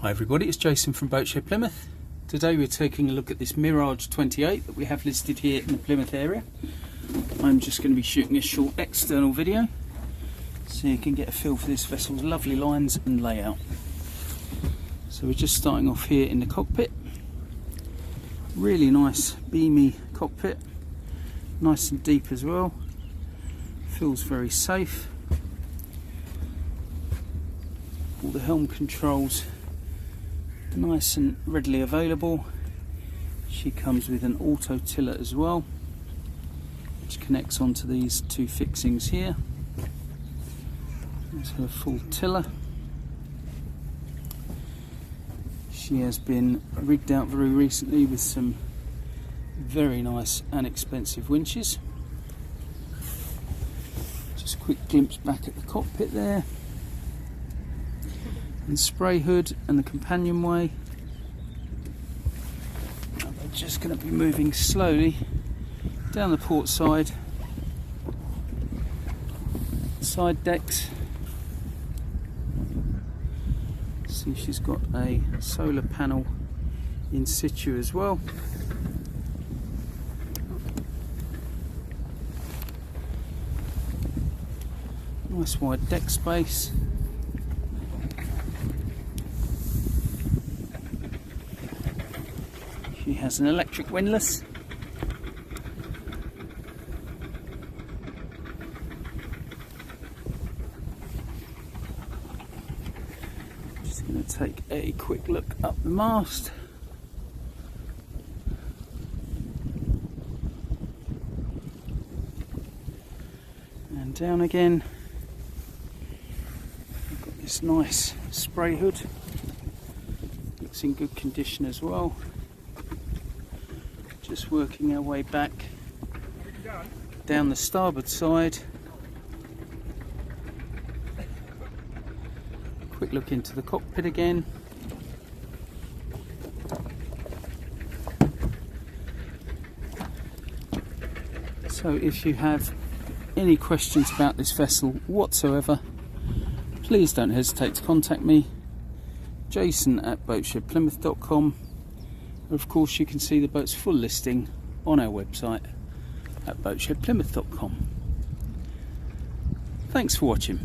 Hi everybody, it's Jason from Boatshed Plymouth. Today we're taking a look at this Mirage 28 that we have listed here in the Plymouth area. I'm just going to be shooting a short external video so you can get a feel for this vessel's lovely lines and layout. So we're just starting off here in the cockpit. Really nice beamy cockpit, nice and deep as well, feels very safe. All the helm controls nice and readily available. She comes with an auto tiller as well, which connects onto these two fixings here. There's her full tiller. She has been rigged out very recently with some very nice and expensive winches. Just a quick glimpse back at the cockpit there, and spray hood and the companionway. Now they're just going to be moving slowly down the port side decks. See, she's got a solar panel in situ as well. Nice wide deck space. She has an electric windlass. Just going to take a quick look up the mast. And down again. We've got this nice spray hood. Looks in good condition as well. Just working our way back down the starboard side. Quick look into the cockpit again. So if you have any questions about this vessel whatsoever, please don't hesitate to contact me, jason@boatshedplymouth.com. Of course, you can see the boat's full listing on our website at boatshedplymouth.com. Thanks for watching.